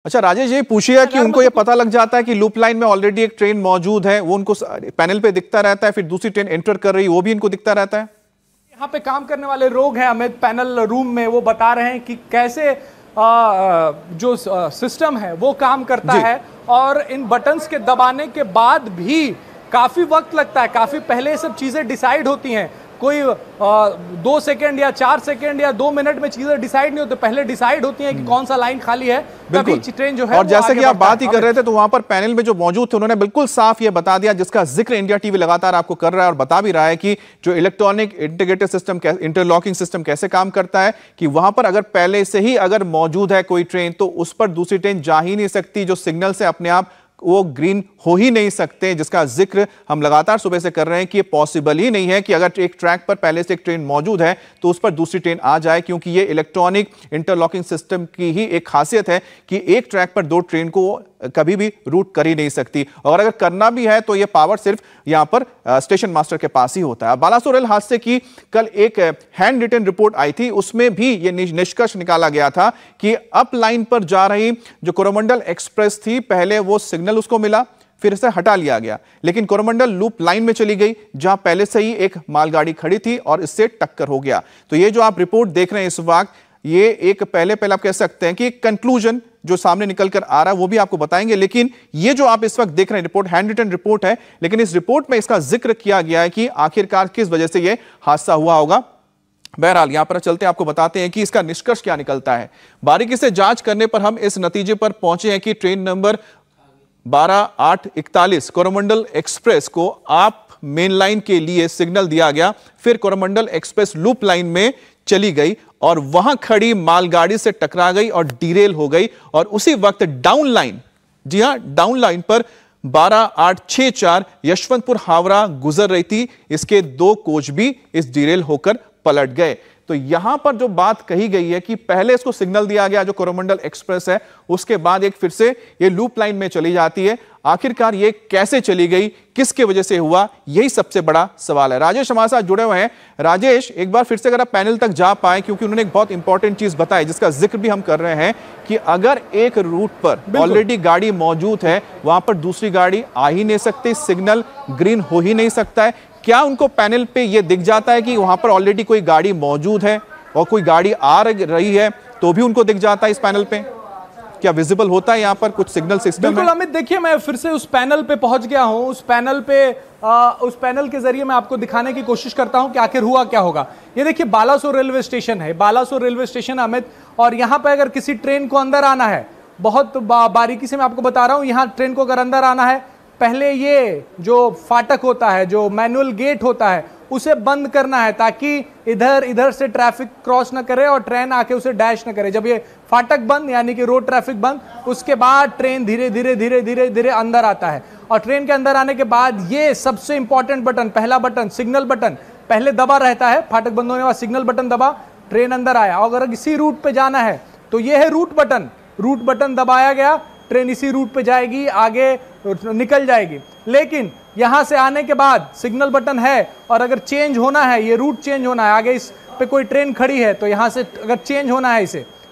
अच्छा राजेश, ये पूछिएगा कि उनको ये पता लग जाता है कि लूप लाइन में ऑलरेडी एक ट्रेन मौजूद है, वो उनको पैनल पे दिखता रहता है, फिर दूसरी ट्रेन एंटर कर रही है वो भी इनको दिखता रहता है। यहाँ पे काम करने वाले लोग हैं अमित, पैनल रूम में, वो बता रहे हैं कि कैसे जो सिस्टम है वो काम करता है, और इन बटन्स के दबाने के बाद भी काफी वक्त लगता है, काफी पहले सब चीजें डिसाइड होती हैं। कोई 2 सेकंड या 4 सेकंड या 2 मिनट में चीजें डिसाइड नहीं होती, पहले डिसाइड होती हैं कि कौन सा लाइन खाली है, तभी ट्रेन जो है। और जैसे कि आप बात ही कर रहे थे, तो वहां पर पैनल में जो मौजूद थे उन्होंने बिल्कुल साफ ये बता दिया, जिसका जिक्र इंडिया टीवी लगातार आपको कर रहा है और बता भी रहा है कि जो electronic integrated system, interlocking system कैसे काम करता है, कि वहां पर अगर पहले से ही अगर मौजूद है कोई ट्रेन तो उस पर दूसरी ट्रेन जा ही नहीं सकती, जो सिग्नल से अपने आप वो ग्रीन हो ही नहीं सकते, जिसका जिक्र हम लगातार सुबह से कर रहे हैं कि ये पॉसिबल ही नहीं है कि अगर एक ट्रैक पर पहले से एक ट्रेन मौजूद है तो उस पर दूसरी ट्रेन आ जाए, क्योंकि ये इलेक्ट्रॉनिक इंटरलॉकिंग सिस्टम की ही एक खासियत है कि एक ट्रैक पर 2 ट्रेन को कभी भी रूट कर ही नहीं सकती, और अगर करना भी है तो ये पावर सिर्फ यहां पर स्टेशन मास्टर के पास ही होता है। बालासोर रेल हादसे की कल एक हैंड रिटन रिपोर्ट आई थी, उसमें भी ये निष्कर्ष निकाला गया था कि अप लाइन पर जा रही जो कोरोमंडल एक्सप्रेस थी, पहले वो सिग्नल उसको मिला, फिर इसे हटा लिया गया, लेकिन कोरोमंडल लूप लाइन में चली गई जहां पहले से ही एक मालगाड़ी खड़ी थी और इससे टक्कर हो गया। तो ये जो आप रिपोर्ट देख रहे हैं इस वक्त, ये एक पहले आप कह सकते हैं कि कंक्लूजन जो सामने निकल कर आ रहा है वो भी आपको बताएंगे, लेकिन ये जो आप इस वक्त देख रहे हैं रिपोर्ट हैंड रिटन रिपोर्ट है, लेकिन इस रिपोर्ट में इसका जिक्र किया गया है कि आखिरकार किस वजह से ये हादसा हुआ होगा। बहरहाल यहां पर चलते हैं, आपको बताते हैं कि इसका निष्कर्ष क्या निकलता है। बारीकी से जांच करने पर हम इस नतीजे पर पहुंचे हैं कि ट्रेन नंबर 12841 कोरोमंडल एक्सप्रेस को आप मेन लाइन के लिए सिग्नल दिया गया, फिर कोरोमंडल एक्सप्रेस लूप लाइन में चली गई और वहां खड़ी मालगाड़ी से टकरा गई और डिरेल हो गई, और उसी वक्त डाउन लाइन, जी हां डाउन लाइन पर 12864 यशवंतपुर हावड़ा गुजर रही थी, इसके 2 कोच भी इस डिरेल होकर पलट गए। तो यहां पर जो बात कही गई है कि पहले इसको सिग्नल दिया गया जो कोरोमंडल एक्सप्रेस है, उसके बाद एक फिर से ये लूप लाइन में चली जाती है, आखिरकार ये कैसे चली गई, किसके वजह से हुआ, यही सबसे बड़ा सवाल है। राजेश हमारे साथ जुड़े हुए हैं। राजेश, एक बार फिर से अगर आप पैनल तक जा पाए, क्योंकि उन्होंने एक बहुत इंपॉर्टेंट चीज बताई जिसका जिक्र भी हम कर रहे हैं कि अगर एक रूट पर ऑलरेडी गाड़ी मौजूद है, वहां पर दूसरी गाड़ी आ ही नहीं सकती, सिग्नल ग्रीन हो ही नहीं सकता है, क्या उनको पैनल पे ये दिख जाता है कि वहां पर ऑलरेडी कोई गाड़ी मौजूद है और कोई गाड़ी आ रही है तो भी उनको दिख जाता है इस पैनल पे? क्या विजिबल होता है यहाँ पर कुछ सिग्नल सिस्टम? बिल्कुल अमित, देखिए मैं फिर से उस पैनल पे पहुंच गया हूं। उस पैनल के जरिए मैं आपको दिखाने की कोशिश करता हूं कि आखिर हुआ क्या होगा। ये देखिए बालासोर रेलवे स्टेशन है, बालासोर रेलवे स्टेशन अमित, और यहां पे अगर किसी ट्रेन को अंदर आना है, बहुत बारीकी से मैं आपको बता रहा हूं, यहां ट्रेन को अगर अंदर आना है, पहले ये जो फाटक होता है, जो मैनुअल गेट होता है, उसे बंद करना है ताकि इधर से ट्रैफिक क्रॉस ना करे और ट्रेन आके उसे डैश ना करे। जब ये फाटक बंद यानी कि रोड ट्रैफिक बंद, उसके बाद ट्रेन धीरे धीरे अंदर आता है, और ट्रेन के अंदर आने के बाद ये सबसे इंपॉर्टेंट बटन, पहला बटन सिग्नल बटन पहले दबा रहता है, फाटक बंद होने के बाद सिग्नल बटन दबा, ट्रेन अंदर आया। और अगर इसी रूट पे जाना है तो ये है रूट बटन दबाया गया, ट्रेन इसी रूट पे जाएगी, आगे निकल जाएगी। लेकिन यहां से आने के बाद सिग्नल बटन है, और अगर चेंज होना है, ये रूट चेंज होना है, आगे इस पे कोई ट्रेन खड़ी है तो यहां से अगर चेंज होना है,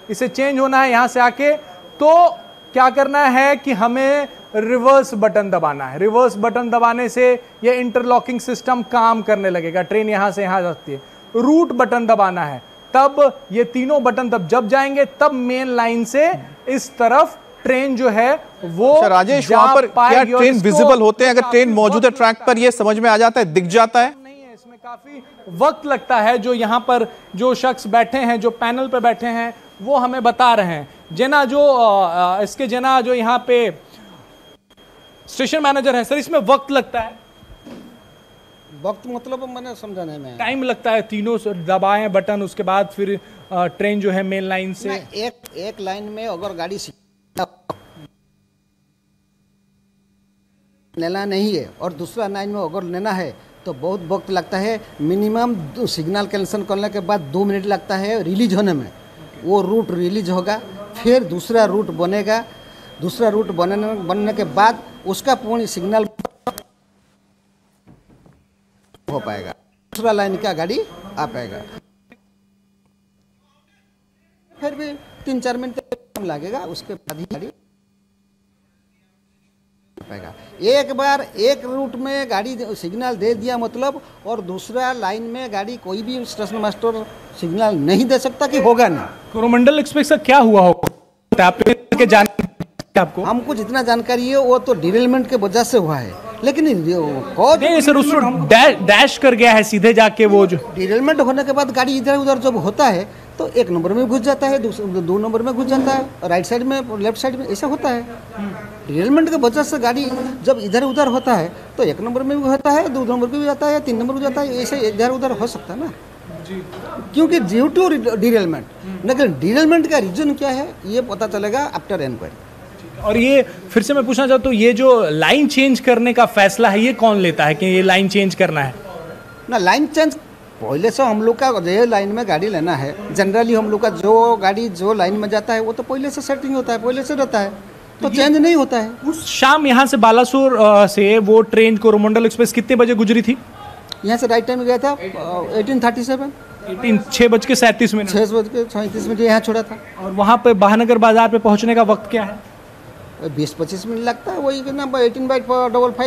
इसे चेंज होना है यहां से आके, तो क्या करना है कि हमें रिवर्स बटन दबाना है। रिवर्स बटन दबाने से ये इंटरलॉकिंग सिस्टम काम करने लगेगा, ट्रेन यहां से यहां जाती है। रूट बटन दबाना है, तब ये तीनों बटन जब जाएंगे तब मेन लाइन से इस तरफ ट्रेन जो है वो। राजेश, वहां पर क्या ट्रेन विजिबल होते हैं? अगर ट्रेन मौजूद है ट्रैक पर, ये समझ में आ जाता है, दिख जाता है? नहीं है, इसमें काफी वक्त लगता है। जो यहाँ पर जो शख्स बैठे हैं, जो पैनल पे बैठे हैं, वो हमें बता रहे हैं। जना जो यहाँ पे स्टेशन मैनेजर है, सर इसमें वक्त लगता है? वक्त मतलब मैंने समझाने में टाइम लगता है, तीनों दबाए बटन, उसके बाद फिर ट्रेन जो है मेन लाइन से एक लाइन में अगर गाड़ी लेना नहीं है और दूसरा लाइन में अगर लेना है तो बहुत वक्त लगता है। मिनिमम सिग्नल कैंसिल करने के बाद 2 मिनट लगता है रिलीज होने में। वो रूट रिलीज होगा, फिर दूसरा रूट बनेगा, दूसरा रूट बनने के बाद उसका पूर्ण सिग्नल हो पाएगा, दूसरा लाइन का गाड़ी आ पाएगा। फिर भी 3-4 मिनट लगेगा, उसके बाद ही गाड़ी पाएगा। एक बार एक रूट में गाड़ी सिग्नल दे दिया मतलब, और दूसरा लाइन में गाड़ी कोई भी स्टेशन मास्टर सिग्नल नहीं दे सकता कि होगा नहीं। कोरोमंडल एक्सप्रेस का क्या हुआ होगा आपको? हमको जितना जानकारी है वो तो डिरेलमेंट के वजह से हुआ है, लेकिन नहीं सर, उसको डैश कर गया है सीधे जाके। वो जो डिरेलमेंट होने के बाद गाड़ी इधर उधर जब होता है तो एक नंबर में घुस जाता है, दो नंबर में घुस जाता है, राइट साइड में, लेफ्ट साइड में, ऐसा होता है। डिरेलमेंट के वजह से गाड़ी जब इधर उधर होता है तो एक नंबर में भी होता है, 2 नंबर में भी जाता है, 3 नंबर में जाता है, ऐसे इधर उधर हो सकता है ना, क्योंकि ड्यू टू डिरेलमेंट। लेकिन डिरेलमेंट का रीजन क्या है ये पता चलेगा आफ्टर इंक्वायरी। और ये फिर से मैं पूछना चाहता हूँ, ये जो लाइन चेंज करने का फैसला है ये कौन लेता है कि ये लाइन चेंज करना है? ना, लाइन चेंज पहले से हम लोग का जो लाइन में गाड़ी लेना है, जनरली हम लोग का जो गाड़ी जो लाइन में जाता है वो तो पहले से सेटिंग होता है, पहले से रहता है, तो चेंज नहीं होता है। उस शाम यहाँ से बालासोर से वो ट्रेन कोरोमंडल एक्सप्रेस कितने बजे गुजरी थी? यहाँ से राइट टाइम गया था 18:37, 6:37, 6:37 यहाँ छोड़ा था। और वहाँ पे महानगर बाजार पे पहुँचने का वक्त क्या है? 20-25 मिनट लगता है, वही ना 18/55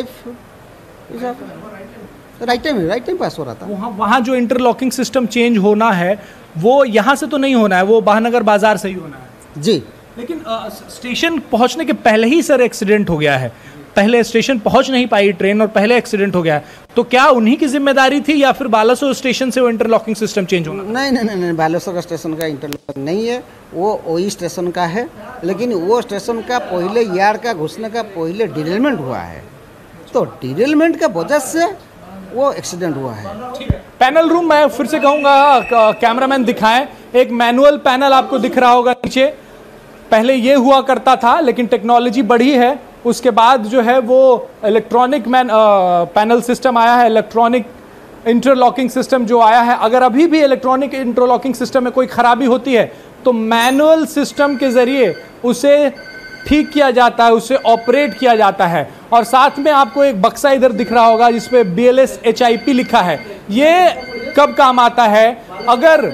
राइट टाइम पास हो रहा था। वहाँ जो इंटरलॉकिंग सिस्टम चेंज होना है वो यहाँ से तो नहीं होना है, वो महानगर बाजार से ही होना है जी। लेकिन स्टेशन पहुँचने के पहले ही सर एक्सीडेंट हो गया है, पहले स्टेशन पहुँच नहीं पाई ट्रेन और पहले एक्सीडेंट हो गया है, तो क्या उन्हीं की जिम्मेदारी थी या फिर बालासोर स्टेशन से वो इंटरलॉकिंग सिस्टम चेंज होना? नहीं, बालासोर स्टेशन का इंटरलॉकिंग नहीं है, वो वही स्टेशन का है, लेकिन वो स्टेशन का पहले यार्ड का घुसने का पहले डिरेलमेंट हुआ है, तो डिरेलमेंट का वजह से वो एक्सीडेंट हुआ है। पैनल रूम मैं फिर से कहूँगा कैमरामैन दिखाएं, एक मैनुअल पैनल आपको दिख रहा होगा नीचे, पहले ये हुआ करता था लेकिन टेक्नोलॉजी बढ़ी है, उसके बाद जो है वो इलेक्ट्रॉनिक पैनल सिस्टम आया है, इलेक्ट्रॉनिक इंटरलॉकिंग सिस्टम जो आया है। अगर अभी भी इलेक्ट्रॉनिक इंटरलॉकिंग सिस्टम में कोई खराबी होती है तो मैनुअल सिस्टम के जरिए उसे ठीक किया जाता है, उसे ऑपरेट किया जाता है। और साथ में आपको एक बक्सा इधर दिख रहा होगा जिसपे BLS HIP लिखा है, ये कब काम आता है? अगर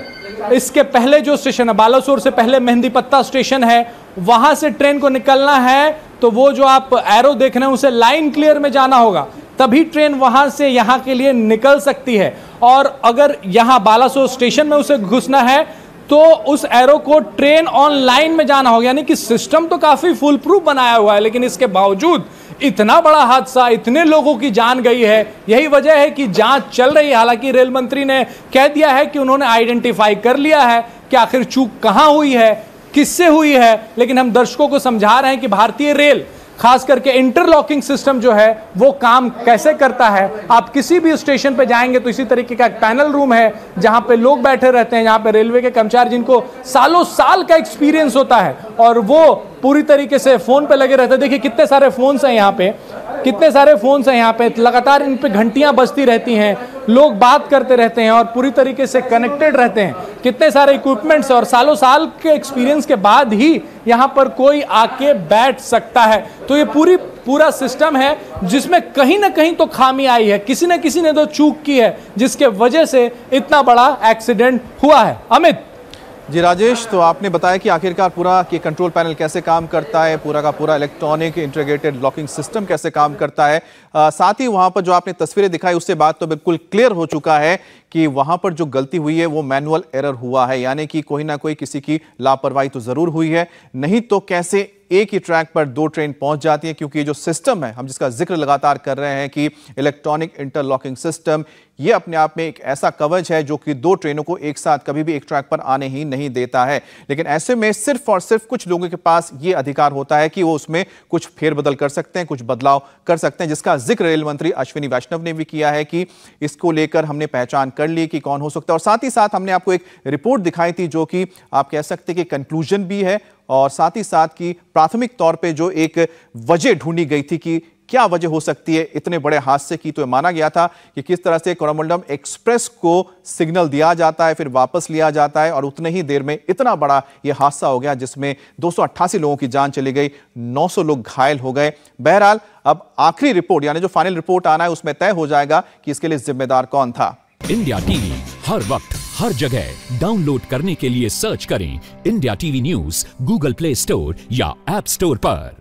इसके पहले जो स्टेशन है बालासोर से पहले मेहंदी पत्ता स्टेशन है, वहां से ट्रेन को निकलना है तो वो जो आप एरो देख रहे हैं उसे लाइन क्लियर में जाना होगा, तभी ट्रेन वहां से यहां के लिए निकल सकती है। और अगर यहां बालासोर स्टेशन में उसे घुसना है तो उस एरो को ट्रेन ऑन लाइन में जाना होगा। यानी कि सिस्टम तो काफी फुल प्रूफ बनाया हुआ है, लेकिन इसके बावजूद इतना बड़ा हादसा, इतने लोगों की जान गई है। यही वजह है कि जांच चल रही है। हालांकि रेल मंत्री ने कह दिया है कि उन्होंने आइडेंटिफाई कर लिया है कि आखिर चूक कहां हुई है, किससे हुई है, लेकिन हम दर्शकों को समझा रहे हैं कि भारतीय रेल खास करके इंटरलॉकिंग सिस्टम जो है वो काम कैसे करता है। आप किसी भी स्टेशन पे जाएंगे तो इसी तरीके का एक पैनल रूम है जहां पे लोग बैठे रहते हैं, जहां पे रेलवे के कर्मचारी जिनको सालों साल का एक्सपीरियंस होता है और वो पूरी तरीके से फोन पे लगे रहते हैं। देखिए कितने सारे फोन्स हैं यहाँ पे, कितने सारे फोन्स हैं यहाँ पे, लगातार इन पे घंटियां बजती रहती हैं, लोग बात करते रहते हैं और पूरी तरीके से कनेक्टेड रहते हैं। कितने सारे इक्विपमेंट्स और सालों साल के एक्सपीरियंस के बाद ही यहाँ पर कोई आके बैठ सकता है। तो ये पूरा सिस्टम है जिसमें कहीं ना कहीं तो खामी आई है, किसी न किसी ने तो चूक की है जिसके वजह से इतना बड़ा एक्सीडेंट हुआ है। अमित जी राजेश, तो आपने बताया कि आखिरकार पूरा कि कंट्रोल पैनल कैसे काम करता है, पूरा का पूरा इलेक्ट्रॉनिक इंटीग्रेटेड लॉकिंग सिस्टम कैसे काम करता है। साथ ही वहां पर जो आपने तस्वीरें दिखाई उससे बात तो बिल्कुल क्लियर हो चुका है कि वहां पर जो गलती हुई है वो मैनुअल एरर हुआ है, यानी कि कोई ना कोई किसी की लापरवाही तो जरूर हुई है, नहीं तो कैसे एक ही ट्रैक पर 2 ट्रेन पहुंच जाती है। क्योंकि ये जो सिस्टम है हम जिसका जिक्र लगातार कर रहे हैं कि इलेक्ट्रॉनिक इंटरलॉकिंग सिस्टम, ये अपने आप में एक ऐसा कवच है जो कि 2 ट्रेनों को एक साथ कभी भी एक ट्रैक पर आने ही नहीं देता है। लेकिन ऐसे में सिर्फ और सिर्फ कुछ लोगों के पास ये अधिकार होता है कि वो उसमें कुछ फेरबदल कर सकते हैं, कुछ बदलाव कर सकते हैं, जिसका जिक्र रेल मंत्री अश्विनी वैष्णव ने भी किया है कि इसको लेकर हमने पहचान कर ली कि कौन हो सकता है। और साथ ही साथ हमने आपको एक रिपोर्ट दिखाई थी जो कि आप कह सकते हैं कि कंक्लूजन भी है और साथ ही साथ की प्राथमिक तौर पे जो एक वजह ढूंढी गई थी कि क्या वजह हो सकती है इतने बड़े हादसे की। तो माना गया था कि किस तरह से कोरोमंडल एक्सप्रेस को सिग्नल दिया जाता है, फिर वापस लिया जाता है और उतने ही देर में इतना बड़ा यह हादसा हो गया जिसमें 288 लोगों की जान चली गई, 900 लोग घायल हो गए। बहरहाल अब आखिरी रिपोर्ट यानी जो फाइनल रिपोर्ट आना है उसमें तय हो जाएगा कि इसके लिए जिम्मेदार कौन था। इंडिया टीवी हर वक्त हर जगह डाउनलोड करने के लिए सर्च करें India TV news Google play store या ऐप स्टोर पर।